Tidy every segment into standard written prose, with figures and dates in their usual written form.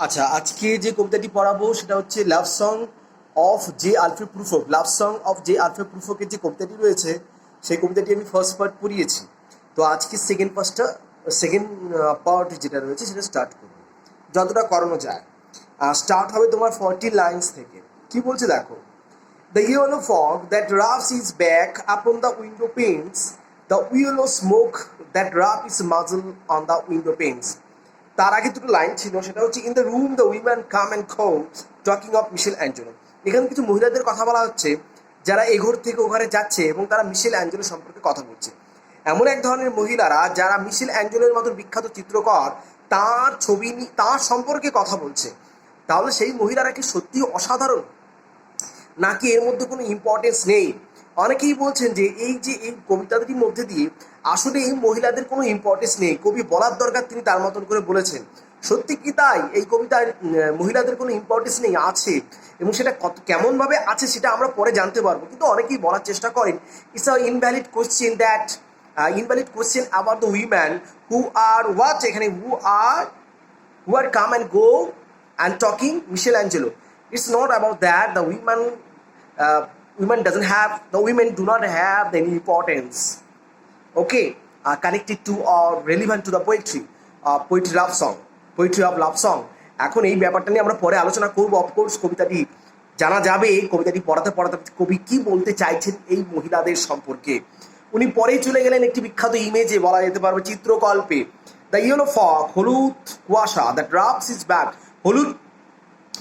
আচ্ছা, আজকে যে কবিতাটি পড়াবো সেটা হচ্ছে love song of J Alfred Prufrock. Love song of J Alfred প্রুফোকে যে কবিতাটি রয়েছে সেই কবিতাটি আমি ফার্স্ট পার্ট পড়িয়েছি। তো আজকে সেকেন্ড পার্ট যেটা রয়েছে সেটা স্টার্ট করবো, যতটা করানো যায়। স্টার্ট হবে তোমার 40 লাইন্স থেকে। কি বলছে দেখো, the yellow fog that rubs is back upon the window panes, the yellow smoke that rub is muzzle on the window panes. তার আগে দুটো লাইন ছিল, সেটা হচ্ছে in the room the women come and go talking of Michelangelo অ্যাঞ্জেলো। এখানে কিছু মহিলাদের কথা বলা হচ্ছে যারা এ ঘর থেকে ও ঘরে যাচ্ছে এবং তারা মিশেল অ্যাঞ্জেলো সম্পর্কে কথা বলছে। এমন এক ধরনের মহিলারা যারা মিশেল অ্যাঞ্জেলোর মতো বিখ্যাত চিত্রকর তার ছবি তার সম্পর্কে কথা বলছে। তাহলে সেই মহিলারা কি সত্যি অসাধারণ, নাকি এর মধ্যে কোনো ইম্পর্টেন্স নেই? অনেকেই বলছেন যে এই কবিতাটির মধ্যে দিয়ে আসলে এই মহিলাদের কোনো ইম্পর্টেন্স নেই, কবি বলার দরকার তিনি তার মতন করে বলেছেন। সত্যি কি তাই? এই কবিতার মহিলাদের কোনো ইম্পর্টেন্স নেই, আছে, এবং সেটা কেমনভাবে আছে সেটা আমরা পরে জানতে পারবো। কিন্তু অনেকেই বলার চেষ্টা করেন it's a invalid question about the woman who are what, এখানে who are come and go and talking Michel Angelo. It's not about that. The women do not have any importance. Okay, connected to or relevant to the poetry of love song. এখন এই ব্যাপারটা নিয়ে আমরা পরে আলোচনা করবো। Of course কবিতাটি জানা যাবে, কবিতাটি পড়াতে কবি কি বলতে চাইছেন এই মহিলাদের সম্পর্কে। উনি পরেই চলে গেলেন একটি বিখ্যাত ইমেজে, বলা যেতে পারবে চিত্রকল্পে। দ্য ইয়েলো ফগ, হলুদ কুয়াশা, দ্য ড্রাফস ইজ ব্যাক। হলুদ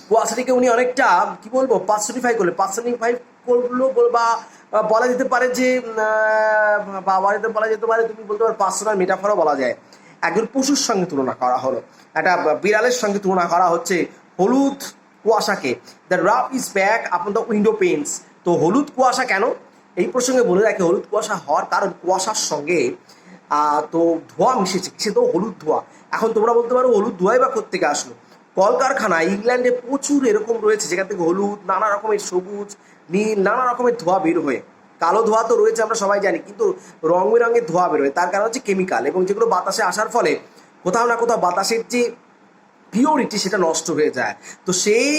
কুয়াশাটিকে উনি অনেকটা কি বলবো পার্সনিফাই করলো বা বলা যেতে পারে যে বলা যেতে পারে, তুমি বলতে পারো পার্সোনাল মেটাফরও বলা যায়। একজন পশুর সঙ্গে তুলনা করা হলো, একটা বিড়ালের সঙ্গে তুলনা করা হচ্ছে হলুদ কুয়াশাকে। The draft is back upon the window panes. তো হলুদ কুয়াশা কেন, এই প্রসঙ্গে বলে রাখি, হলুদ কুয়াশা হওয়ার কারণ কুয়াশার সঙ্গে তো ধোঁয়া মিশেছে, সে তো হলুদ ধোঁয়া। এখন তোমরা বলতে পারো হলুদ ধোঁয়াই বা কোত্থেকে আসলো? কলকারখানা ইংল্যান্ডে প্রচুর এরকম রয়েছে যেখান থেকে হলুদ, নানা রকমের সবুজ, নীল, নানা রকমের ধোঁয়া বের হয়ে, কালো ধোঁয়া তো রয়েছে আমরা সবাই জানি, কিন্তু রং বেরঙের ধোঁয়া বেরোয়। তার কারণ হচ্ছে কেমিক্যাল, এবং যেগুলো বাতাসে আসার ফলে কোথাও না কোথাও বাতাসের যে পিওরিটি সেটা নষ্ট হয়ে যায়। তো সেই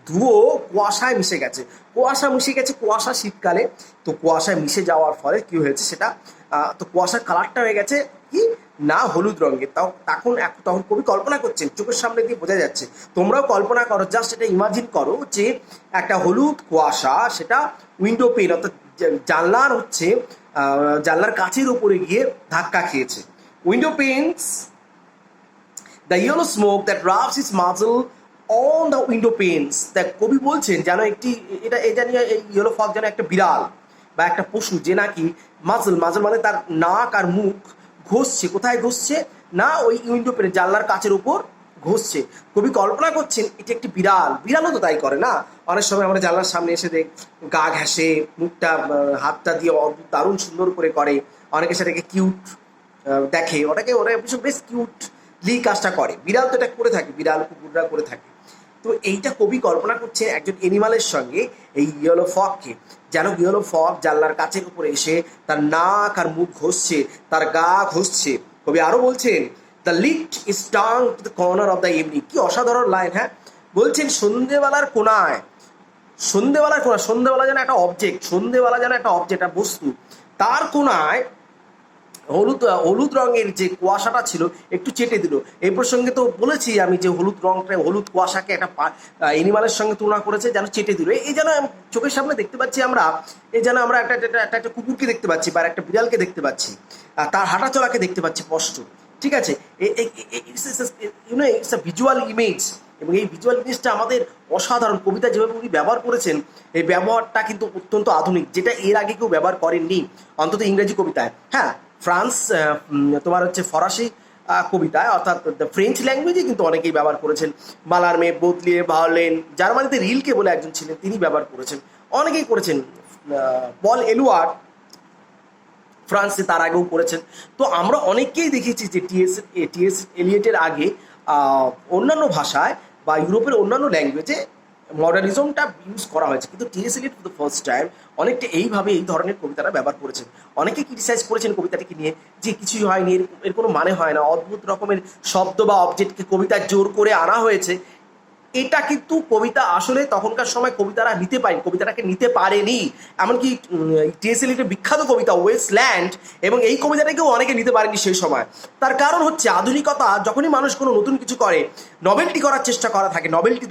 ধুয়ো কুয়াশায় মিশে গেছে, কুয়াশা শীতকালে। তো কুয়াশায় মিশে যাওয়ার ফলে কি হয়েছে সেটা, তো কুয়াশার কালারটা হয়ে গেছে কি না হলুদ রঙের। তখন কবি কল্পনা করছেন, চোখের সামনে দিয়ে বোঝা যাচ্ছে। তোমরাও কল্পনা করো, জাস্ট এটা ইমাজিন করো যে একটা হলুদ কুয়াশা, সেটা উইন্ডো পেন অর্থাৎ জানলার কাচের উপরে গিয়ে ধাক্কা খেয়েছে। Window panes, the yellow smoke that rubs is muzzle on the window panes. দেখ, কবি বলছেন যেন এটা নিয়ে এই ইয়েলো ফগ যেন একটা বিড়াল বা একটা পশু, যে নাকি মাজল মানে তার নাক আর মুখ ঘষছে। কোথায় ঘষছে না, ওই উইন্ডো পেনে জানলার কাচের উপর ঘষছে। কবি কল্পনা করছেন এটি একটি বিড়ালও তো তাই করে না? অনেক সময় আমরা জানলার সামনে এসে গা ঘেঁষে, মুখটা হাতটা দিয়ে দারুণ সুন্দর করে অনেকে সেটাকে কিউট দেখে, ওরা বেশ কিউটলি কাজটা করে। বিড়াল তো এটা করে থাকে, বিড়াল কুকুররা করে থাকে। তো এইটা কবি কল্পনা করছে একজন এনিমালের সঙ্গে এই ইয়েলো ফগকে, যেন ইয়েলো ফগ জানলার কাচের উপরে এসে তার নাক আর মুখ ঘষছে, তার গা ঘষছে। কবি আরো বলছেন the lit is tongue to the corner of the evening. কি অসাধারণ লাইন! হ্যাঁ, বলছেন সন্ধ্যেবেলা যেন একটা অবজেক্ট, একটা বস্তু, তার কোনায় হলুদ রঙের যে কুয়াশাটা ছিল একটু চেটে দিল। এই প্রসঙ্গে তো বলেছি আমি যে হলুদ কুয়াশাকে একটা এনিমালের সঙ্গে তুলনা করেছে, যেন চেটে দিল। এই যেন চোখের সামনে দেখতে পাচ্ছি আমরা, এই যেন আমরা একটা কুকুরকে দেখতে পাচ্ছি বা একটা বিড়ালকে দেখতে পাচ্ছি, তার হাঁটা চলাকে দেখতে পাচ্ছি স্পষ্ট। ঠিক আছে, ইটস আ ভিজুয়াল ইমেজ, এবং এই ভিজুয়াল ইমেজটা আমাদের অসাধারণ। কবিতা যেভাবে উনি ব্যবহার করেছেন, এই ব্যবহারটা কিন্তু অত্যন্ত আধুনিক, যেটা এর আগে কেউ ব্যবহার করেননি, অন্তত ইংরেজি কবিতায়। হ্যাঁ, তোমার হচ্ছে ফরাসি কবিতায়, অর্থাৎ ফ্রেঞ্চ ল্যাঙ্গুয়েজে কিন্তু অনেকেই ব্যবহার করেছেন। মালারমে, বোতলিয়ে, ভাওলেন, জার্মানিতে রিলকে বলে একজন ছিলেন, তিনি ব্যবহার করেছেন, অনেকেই করেছেন। পল এলুয়ার্ড ফ্রান্সে তার আগেও করেছেন। তো আমরা অনেককেই দেখেছি যে টিএস এলিয়টের আগে অন্যান্য ভাষায় বা ইউরোপের অন্যান্য ল্যাঙ্গুয়েজে মডার্নিজমটা ইউজ করা হয়েছে, কিন্তু TS Eliot for the first time অনেকটা এইভাবে এই ধরনের কবিতাটা ব্যবহার করেছেন। অনেকে ক্রিটিসাইজ করেছেন কবিতাটিকে নিয়ে যে কিছুই হয়নি, এর কোনো মানে হয় না, অদ্ভুত রকমের শব্দ বা অবজেক্টকে কবিতায় জোর করে আনা হয়েছে। এটা কিন্তু কবিতা আসলে তখনকার সময় কবিতারা নিতে পারেনি, কবিতাটাকে নিতে পারেনি। এমনকি টিএস এলিয়টের বিখ্যাত কবিতা ওয়েস্টল্যান্ড, এবং এই কবিতাটাকেও অনেকে নিতে পারেনি সেই সময়। তার কারণ হচ্ছে আধুনিকতা, যখনই মানুষ কোনো নতুন কিছু করে, নভেলটি করার চেষ্টা করা থাকে, নভেলটি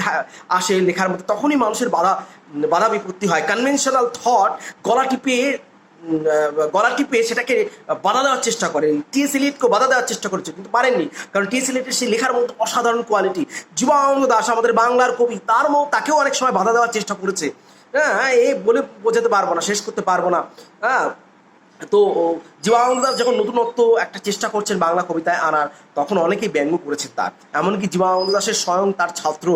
আসে লেখার মধ্যে, তখনই মানুষের বাধা বিপত্তি হয়। কনভেনশনাল থট গলা টিপে সেটাকে বাধা দেওয়ার চেষ্টা করে। টিএস এলিয়টকে বাধা দেওয়ার চেষ্টা করেছে কিন্তু পারেননি, কারণ টিএস এলিয়টের সেই লেখার মধ্যে অসাধারণ কোয়ালিটি। জীবনানন্দ দাশ আমাদের বাংলার কবি, তাকেও অনেক সময় বাধা দেওয়ার চেষ্টা করেছে। হ্যাঁ, এই বলে বোঝাতে পারবো না, শেষ করতে পারবো না। হ্যাঁ, তো জীবনানন্দ দাশ যখন নতুনত্ব একটা চেষ্টা করছেন বাংলা কবিতায় আনার, তখন অনেকেই ব্যঙ্গ করেছেন তার। এমনকি জীবনানন্দ দাশের স্বয়ং তার ছাত্র,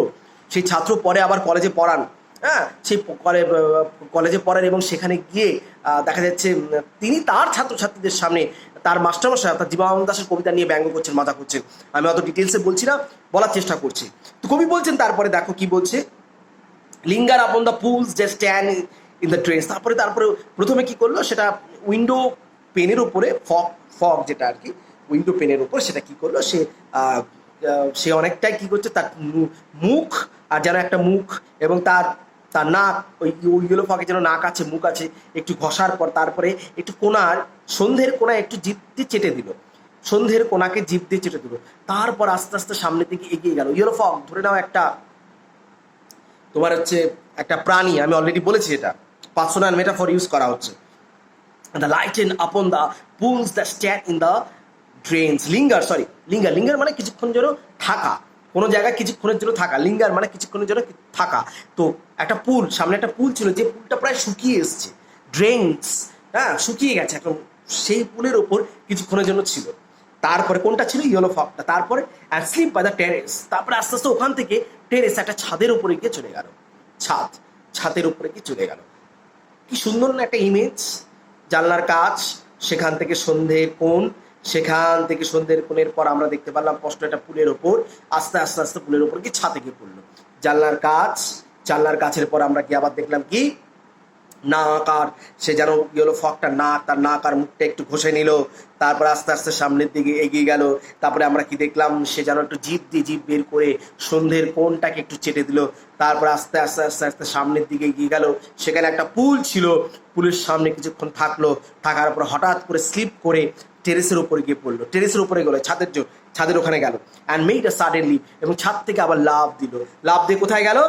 সেই ছাত্র পরে আবার কলেজে পড়ান। হ্যাঁ, সেই কলেজে পড়েন এবং সেখানে গিয়ে দেখা যাচ্ছে তিনি তার ছাত্রছাত্রীদের সামনে তার মাস্টারমশাই অর্থাৎ জীবনানন্দ দাশের কবিতা নিয়ে ব্যঙ্গ করছেন, মজা করছেন। আমি অত ডিটেলসে বলছি না, বলার চেষ্টা করছি। তো কবি বলছেন, তারপরে দেখো কি বলছে, linger upon the pools just stand in the drains. তারপরে প্রথমে কি করলো, সেটা উইন্ডো পেনের উপরে ফগ যেটা আর কি উইন্ডো পেনের উপর, সেটা কি করলো, সে অনেকটাই কি করছে, তার মুখ আর যেন একটা মুখ এবং তার নাক, ওই ইয়েলো ফগে যেন নাক আছে, মুখ আছে, একটু ঘষার পর তারপরে একটু সন্ধ্যের কোনায় একটু জিভ দিয়ে চেটে দিল, সন্ধ্যের কোনাকে জিভ দিয়ে চেটে দিল। তারপর আস্তে আস্তে সামনের দিকে এগিয়ে গেল। ইয়েলো ফগ ধরে নাও একটা তোমার হচ্ছে একটা প্রাণী, আমি অলরেডি বলেছি এটা পার্সোনাল মেটাফর ইউজ করা হচ্ছে। দ্য লাইটেন আপন the pools the stand in the drains. Linger মানে কিছুক্ষণ যেন থাকা, কোনো জায়গায় কিছুক্ষণের জন্য থাকা। লিঙ্গার মানে কিছুক্ষণের জন্য থাকা। তো একটা পুল, সামনে একটা পুল ছিল, যে পুলটা প্রায় শুকিয়ে এসছে, ড্রেনস, হ্যাঁ, শুকিয়ে গেছে এখন, সেই পুলের ওপর কিছুক্ষণের জন্য ছিল। তারপরে কোনটা ছিল, ইয়েলো ফগটা। তারপরে and slip by the terrace. তারপরে আস্তে আস্তে ওখান থেকে টেরেস, একটা ছাদের উপরে গিয়ে চলে গেল, ছাদের উপরে গিয়ে চলে গেল। কি সুন্দর না একটা ইমেজ, জানলার কাজ, সেখান থেকে সন্ধ্যের কোণ, সেখান থেকে সন্ধ্যের কোণের পর আমরা দেখতে পারলাম স্পষ্ট একটা পুলের ওপর, আস্তে আস্তে আস্তে পুলের ওপর গিয়ে ছাদে গিয়ে পড়লো। জানলার কাছের পর আমরা গিয়ে আবার দেখলাম কি, নাক, আর সে যেন ইয়েলো ফগটা তার নাক আর মুখটা একটু ঘষে নিল। তারপর আস্তে আস্তে সামনের দিকে এগিয়ে গেল। তারপরে আমরা কি দেখলাম, সে যেন একটু জিভ বের করে সন্ধ্যের কোণটাকে একটু চেটে দিল। তারপর আস্তে আস্তে আস্তে আস্তে সামনের দিকে এগিয়ে গেল। সেখানে একটা পুল ছিল, পুলের সামনে কিছুক্ষণ থাকার পর হঠাৎ করে স্লিপ করে টেরেসের উপরে গিয়ে পড়লো। টেরেসের উপরে গেলো, ছাদের ওখানে গেল। And made a sudden leap, এবং ছাদ থেকে আবার লাফ দিয়ে কোথায় গেল,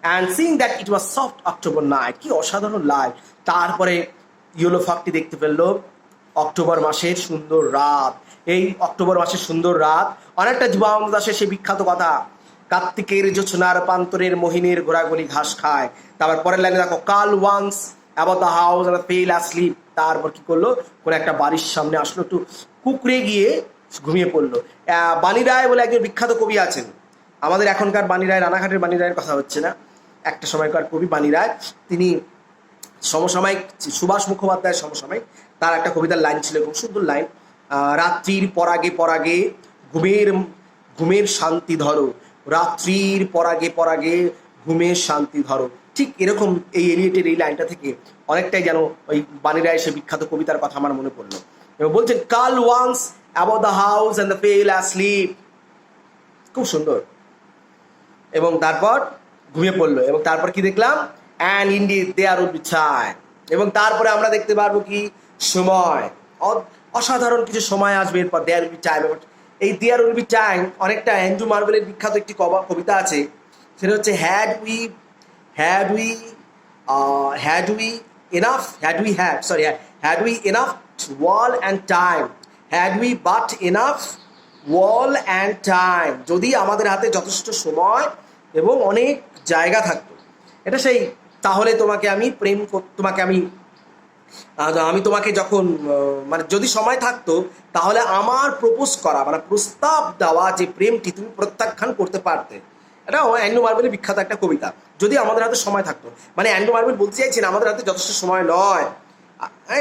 and seeing that it was soft October night. কি অসাধারণ লাইট। তারপরে ইয়েলো ফগটি দেখতে পেল অক্টোবর মাসের সুন্দর রাত। এই অক্টোবর মাসের সুন্দর রাত অনেকটা জীবনানন্দ দাশের সেই বিখ্যাত কথা, কার্তিকের জোছনার প্রান্তরের মোহিনীর ঘোড়াগুলি ঘাস খায়। তারপর পরের লাইনে দেখো, curled once about the house and fell asleep. তারপর কি করলো, কোনো একটা বাড়ির সামনে আসলো, একটু কুকড়ে গিয়ে ঘুমিয়ে পড়লো। বাণী রায় বলে একজন বিখ্যাত কবি আছেন, আমাদের এখনকার বাণী রায়, রানাঘাটের বাণী রায়ের কথা হচ্ছে না, একটা সময়কার কবি বাণী রায়। তিনি সমসাময়িক সুভাষ মুখোপাধ্যায়ের সমসাময়িক, তার একটা কবিতার লাইন ছিল, খুব সুন্দর লাইন, রাত্রির পরাগে ঘুমের শান্তি ধরো, রাত্রির পরাগে ঘুমের শান্তি ধরো। ঠিক এরকম এই এলিয়টের এই লাইনটা থেকে অনেকটাই যেন ওই বাণী রায়ের সে বিখ্যাত কবিতার কথা আমার মনে পড়লো। এবং বলছেন, curled once about the house and the fell asleep. খুব সুন্দর। এবং তারপর ঘুমিয়ে পড়লো। এবং তারপর কি দেখলাম, and indeed there will be time. এবং তারপরে আমরা দেখতে পারবো কি, সময়, অসাধারণ কিছু সময় আসবে এরপর, দেয়ার উইল বি টাইম। এই দেয়ার উইল বি টাইম অনেকটা অ্যান্ড্রু মার্ভেলের বিখ্যাত একটি কবিতা আছে, সেটা হচ্ছে, had we enough wall and time, had we but enough wall and time. যদি আমাদের হাতে যথেষ্ট সময় এবং অনেক জায়গা থাকতো, এটা সেই, তাহলে তোমাকে যখন মানে যদি সময় থাকতো, তাহলে আমার প্রপোজ করা মানে প্রস্তাব দেওয়া যে প্রেমটি তুমি প্রত্যাখ্যান করতে পারতে। এটাও অ্যান্ড্রু মার্ভেলের বিখ্যাত একটা কবিতা, যদি আমাদের হাতে সময় থাকতো। মানে অ্যান্ড্রু মার্ভেল বলতে চাইছেন আমাদের হাতে যথেষ্ট সময় নয়।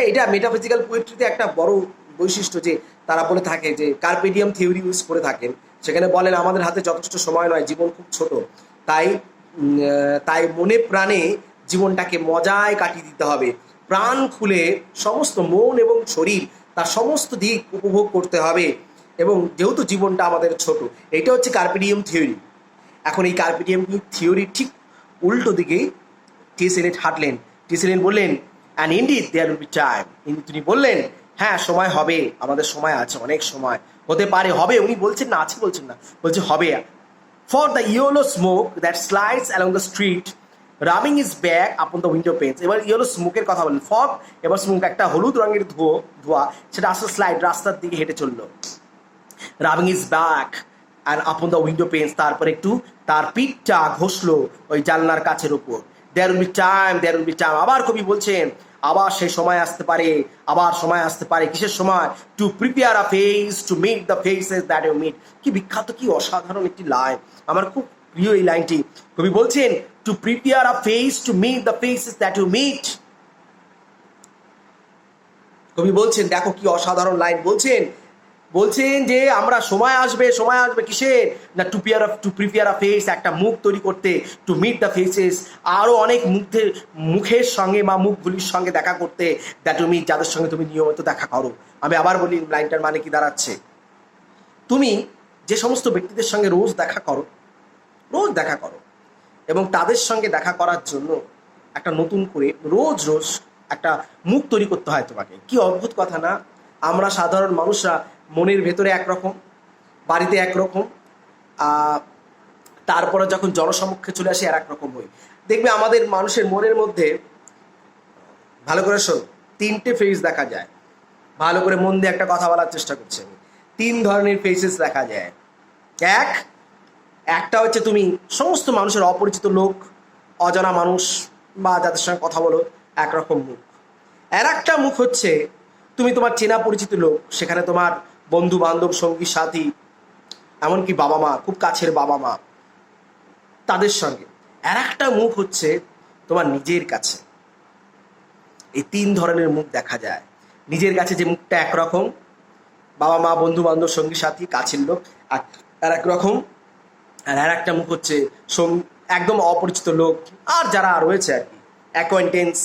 এটা মেটাফিজিক্যাল পোয়েট্রিতে একটা বড় বৈশিষ্ট্য, যে তারা বলে থাকে যে কার্পেডিয়াম থিওরি ইউজ করে থাকেন, সেখানে বলেন আমাদের হাতে যথেষ্ট সময় নয়, জীবন খুব ছোট, তাই মনে প্রাণে জীবনটাকে মজায় কাটিয়ে দিতে হবে, প্রাণ খুলে সমস্ত মন এবং শরীর তার সমস্ত দিক উপভোগ করতে হবে, এবং যেহেতু জীবনটা আমাদের ছোট, এটা হচ্ছে কার্পেডিয়াম থিওরি। এখন এই কার্পেটিয়াম থিওরি ঠিক উল্টো দিকেই টি.এস. এলিয়ট হাঁটলেন। টি.এস. এলিয়ট বললেন and indeed there will be time, তিনি বললেন হ্যাঁ সময় হবে, আমাদের সময় আছে, অনেক সময় হতে পারে, হবে। উনি বলছেন না আছে বলছেন না, বলছে হবে। For the yellow smoke that slides along the street rubbing its back upon the window panes. এবার ইয়েলো স্মোকের কথা বলেন, ফগ এবার স্মোক একটা হলুদ রঙের ধোঁয়া, সেটা আস্তে স্লাইড রাস্তার দিকে হেঁটে চললো। Rubbing its back and upon the window panes, তারপরে একটু তার পিঠটা ঘষলো ওই জানলার কাছের ওপর। There will be time, there will be time. আবার কবি বলছেন আবার সেই সময় আসতে পারে, আবার সময় আসতে পারে। কিসের সময়? To prepare a face to meet the faces that you meet. কি বিখ্যাত, কি অসাধারণ একটি লাইন, আমার খুব প্রিয় এই লাইনটি। কবি বলছেন to prepare a face to meet the faces that you meet. কবি বলছেন, দেখো কি অসাধারণ লাইন বলছেন যে আমরা সময় আসবে কিসের না টু প্রিপেয়ার আ ফেস, একটা মুখ তৈরি করতে, টু মিট দ্য ফেসেস, আরও অনেক মুখের সঙ্গে বা মুখগুলির সঙ্গে দেখা করতে, দ্যাট ইউ মিট, যাদের সঙ্গে তুমি নিয়মিত দেখা করো। আমি আবার বলি লাইনটার মানে কি দাঁড়াচ্ছে, তুমি যে সমস্ত ব্যক্তিদের সঙ্গে রোজ দেখা করো এবং তাদের সঙ্গে দেখা করার জন্য একটা নতুন করে রোজ একটা মুখ তৈরি করতে হয় তোমাকে। কি অদ্ভুত কথা না? আমরা সাধারণ মানুষরা মনের ভেতরে একরকম, বাড়িতে একরকম, তারপরে যখন জনসমক্ষে চলে আসি আর একরকম হই। দেখবে আমাদের মানুষের মনের মধ্যে, ভালো করে শোন, 3টে ফেস দেখা যায়। ভালো করে মন দিয়ে একটা কথা বলার চেষ্টা করছি আমি। 3 ধরনের ফেসেস দেখা যায়। একটা হচ্ছে তুমি সমস্ত মানুষের অপরিচিত লোক, অজানা মানুষ বা যাদের সঙ্গে কথা বলো, একরকম মুখ। আর একটা মুখ হচ্ছে তুমি তোমার চেনা পরিচিত লোক, সেখানে তোমার বন্ধু বান্ধব, সঙ্গী সাথী, এমনকি বাবা মা, খুব কাছের বাবা মা, তাদের সঙ্গে। আর একটা মুখ হচ্ছে তোমার নিজের কাছে। এই 3 ধরনের মুখ দেখা যায়। নিজের কাছে যে মুখটা একরকম, বাবা মা, বন্ধু বান্ধব, সঙ্গী সাথী, কাছের লোক আর একরকম। আর একটা মুখ হচ্ছে একদম অপরিচিত লোক আর যারা রয়েছে আর কি, অ্যাকোয়েন্টেন্স,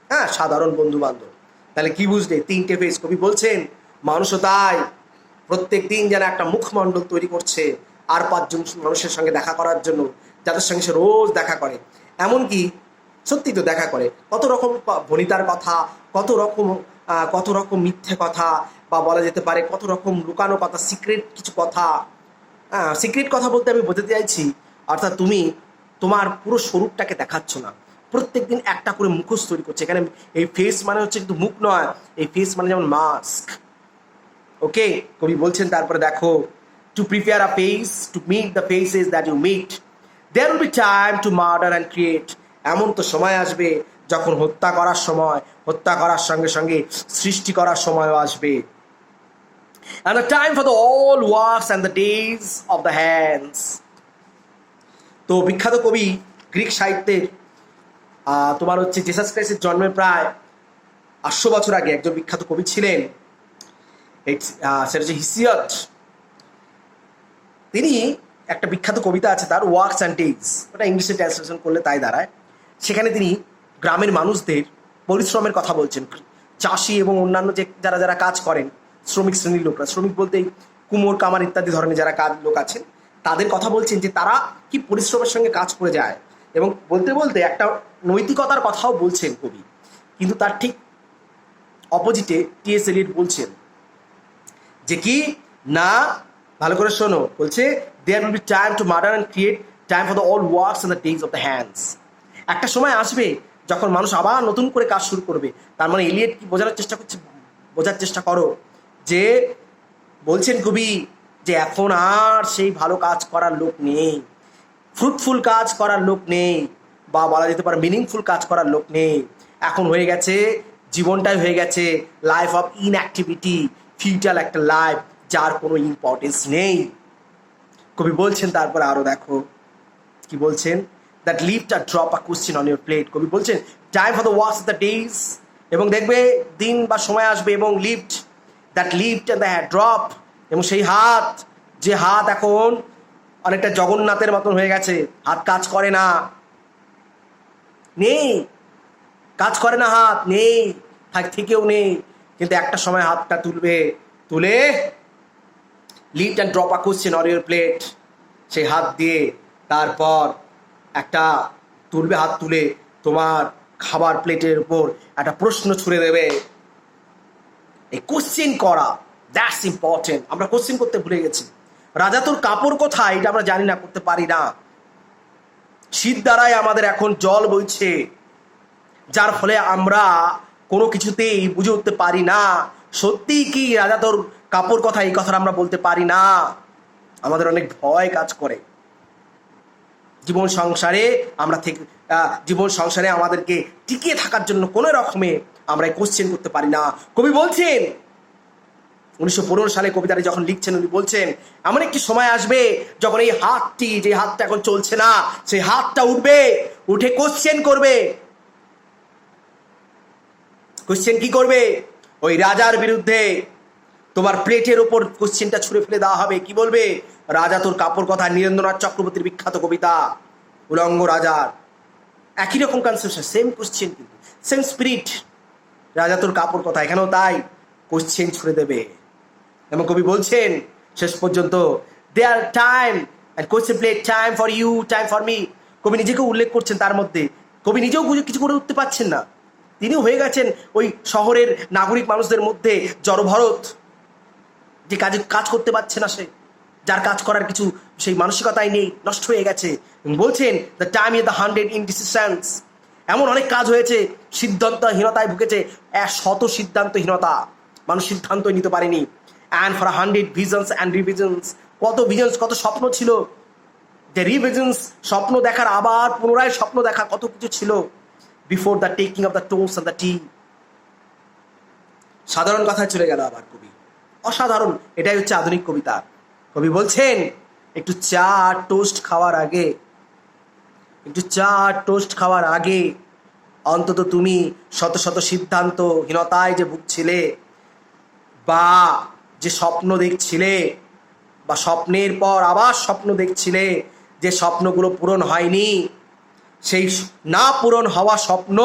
হ্যাঁ, সাধারণ বন্ধু বান্ধব। তাহলে কি বুঝলে? 3টে ফেস। কবি বলছেন মানুষও তাই প্রত্যেক দিন যেন একটা মুখমণ্ডল তৈরি করছে আর 5জন মানুষের সঙ্গে দেখা করার জন্য, যাদের সঙ্গে সে রোজ দেখা করে। এমনকি সত্যি তো দেখা করে কত রকম ভনিতার কথা, কত রকম মিথ্যে কথা, বা বলা যেতে পারে কত রকম লুকানো কথা, সিক্রেট কিছু কথা। সিক্রেট কথা বলতে আমি বোঝাতে চাইছি, অর্থাৎ তুমি তোমার পুরো স্বরূপটাকে দেখাচ্ছ না, প্রত্যেক দিন একটা করে মুখোশ তৈরি করছে। এখানে এই ফেস মানে হচ্ছে কিন্তু মুখ নয়, এই ফেস মানে যেমন মাস্ক। ওকে, কবি বলছেন তারপরে দেখো, to prepare a face to meet the faces that you meet, there will be time to murder and create. এমন তো সময় আসবে যখন হত্যা করার সঙ্গে সঙ্গে সৃষ্টি করার সময়ও আসবে। And a time for the all works and the days of the hands. তো বিখ্যাত কবি, গ্রিক সাহিত্যের তোমার হচ্ছে জিসাস ক্রাইস্টের জন্মের প্রায় 800 বছর আগে একজন বিখ্যাত কবি ছিলেন, সেটা হচ্ছে হিসিয়ড। তিনি একটা বিখ্যাত কবিতা আছে তার, ওয়ার্কস অ্যান্ড ডেজ, ওটা ইংলিশে ট্রান্সলেশন করলে তাই দাঁড়ায়। সেখানে তিনি গ্রামের মানুষদের পরিশ্রমের কথা বলছেন, চাষি এবং অন্যান্য যে যারা কাজ করেন, শ্রমিক শ্রেণীর লোকরা, শ্রমিক বলতেই কুমোর কামার ইত্যাদি ধরনের যারা লোক আছেন, তাদের কথা বলছেন যে তারা কি পরিশ্রমের সঙ্গে কাজ করে যায়। এবং বলতে বলতে একটা নৈতিকতার কথাও বলছেন কবি, কিন্তু তার ঠিক অপোজিটে টি.এস. এলিয়ট বলছেন যে কি না, ভালো করে শোনো, বলছে there will be time to murder and create, time for the all works and the days of the hands. একটা সময় আসবে যখন মানুষ আবার নতুন করে কাজ শুরু করবে। তার মানে এলিয়ট কি বোঝার চেষ্টা করো যে বলছেন কবি যে এখন আর সেই ভালো কাজ করার লোক নেই, ফ্রুটফুল কাজ করার লোক নেই, বা বলা যেতে পারে মিনিংফুল কাজ করার লোক নেই। এখন হয়ে গেছে, জীবনটাই হয়ে গেছে লাইফ অফ ইনঅ্যাক্টিভিটি, ফিউটাল একটা লাইফ যার কোনো ইম্পর্টেন্স নেই। কবি বলছেন তারপরে আরো দেখো কি বলছেন, that lift a drop a question on your plate. কবি বলছেন time for the works the days, এবং দেখবে দিন বা সময় আসবে, এবং lift that lift and the drop, এবং সেই হাত, যে হাত এখন অনেকটা জগন্নাথের মতন হয়ে গেছে, হাত কাজ করে না, নেই, কাজ করে না, হাত নেই, থেকেও নেই, কিন্তু একটা সময় হাতটা তুলে lift and drop a question on your plate, সেই হাত দিয়ে তারপর একটা তুলবে, হাত তুলে তোমার খাবার প্লেটের উপর একটা প্রশ্ন ছুড়ে দেবে। এই কোশ্চেন করা, দ্যাটস ইম্পর্টেন্ট। আমরা কোশ্চেন করতে ভুলে গেছি। রাজা তোর কাপড় কোথায়, এটা আমরা জানি না, করতে পারি না। শীত দ্বারাই আমাদের এখন জল বইছে, যার ফলে আমরা কোনো কিছুতেই বুঝে উঠতে পারি না সত্যি কি রাজা তোর কাপড় কথা, এই কথাটা আমরা বলতে পারি না। আমাদের অনেক ভয় কাজ করে। জীবন সংসারে আমাদেরকে টিকিয়ে থাকার জন্য কোনো রকমে আমরা কোশ্চেন করতে পারি না। কবি বলছেন 1915 সালে কবিতাটি যখন লিখছেন, উনি বলছেন এমন একটি সময় আসবে যখন এই হাতটি, যে হাতটা এখন চলছে না, সেই হাতটা উঠবে, উঠে কোশ্চেন করবে। কোশ্চেন কি করবে? ওই রাজার বিরুদ্ধে তোমার প্লেটের ওপর কোশ্চেনটা ছুঁড়ে ফেলে দেওয়া হবে। কি বলবে? রাজা তোর কাপড় কথা, নীরেন্দ্রনাথ চক্রবর্তীর বিখ্যাত কবিতা উলঙ্গ রাজার। একই রকম কনসেপশন, সেম কোশ্চেন, কিন্তু সেম স্পিরিট। রাজা তোর কাপড় কথা, এখানেও তাই, কোশ্চেন ছুড়ে দেবে। এবং কবি বলছেন শেষ পর্যন্ত, there time and question play, time for you, time for me. কবি নিজেকে উল্লেখ করছেন তার মধ্যে। কবি নিজেও কিছু করে উঠতে পারছেন না। তিনিও হয়ে গেছেন ওই শহরের নাগরিক মানুষদের মধ্যে জড়ভরত, যে কাজ করতে পারছে না, সে যার কাজ করার কিছু সেই মানসিকতাই নেই, নষ্ট হয়ে গেছে। বলছেন দ্য টাইম ইজ দ্য 100 ইনডিসিশনস। এমন অনেক কাজ হয়েছে, সিদ্ধান্তহীনতায় ভুগেছে, 100 সিদ্ধান্তহীনতা, মানুষ সিদ্ধান্তই নিতে পারেনি। And for 100 visions and revisions. কত ভিশনস, কত স্বপ্ন ছিল, যে রিভিশনস, স্বপ্ন দেখার, আবার পুনরায় স্বপ্ন দেখা, কত কিছু ছিল। Before the taking of the toast and the tea. সাধারণ কথায় চলে গেল আবার কবি, অসাধারণ। এটাই হচ্ছে আধুনিক কবিতা। কবি বলছেন একটু চা আর টোস্ট খাওয়ার আগে অন্তত তুমি শত শত সিদ্ধান্তহীনতায় যে ভুগছিলে, বা যে স্বপ্ন দেখছিলে, বা স্বপ্নের পর আবার স্বপ্ন দেখছিলে, যে স্বপ্নগুলো পূরণ হয়নি, সেই না পূরণ হওয়া স্বপ্ন,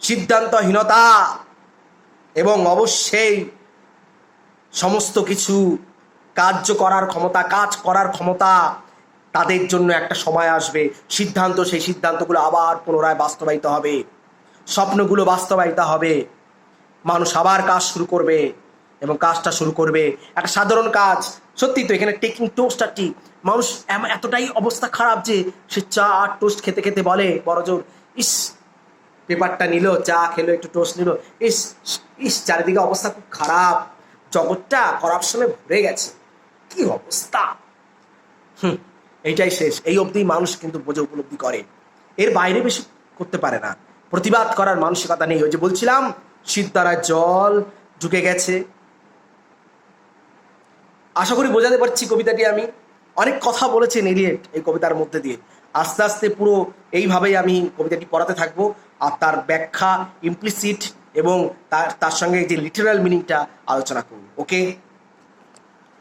সিদ্ধান্তহীনতা এবং অবশ্যই সমস্ত কিছু কাজ করার ক্ষমতা, তাদের জন্য একটা সময় আসবে, সেই সিদ্ধান্তগুলো আবার পুনরায় বাস্তবায়িত হবে, স্বপ্নগুলো বাস্তবায়িত হবে, মানুষ আবার কাজ শুরু করবে। এবং কাজটা শুরু করবে একটা সাধারণ কাজ। সত্যি তো, এখানে টেকিং টোস্ট আর টি, মানুষ এতটাই অবস্থা খারাপ যে সে চা আর টোস্ট খেতে খেতে বলে বড়জোর, ইস, পেপারটা নিল, চা খেলো, একটু টোস্ট নিল, ইস চারিদিকে অবস্থা খুব খারাপ, জগৎটা করাপশনে ভরে গেছে, কি অবস্থা। এইটাই শেষ। এই অবধি মানুষ কিন্তু বোঝে, উপলব্ধি করে, এর বাইরে বেশি করতে পারে না। প্রতিবাদ করার মানসিকতা নেই। ওই যে বলছিলাম, শীত দ্বারা জল ঢুকে গেছে। আশা করি বোঝাতে পারছি কবিতাটি। আমি অনেক কথা বলেছেন এলিয়েট এই কবিতার মধ্যে দিয়ে। আস্তে আস্তে পুরো এইভাবেই আমি কবিতাটি পড়াতে থাকবো, আর তার ব্যাখ্যা, ইমপ্লিসিট এবং তার সঙ্গে যে লিটারাল মিনিংটা আলোচনা করব। ওকে।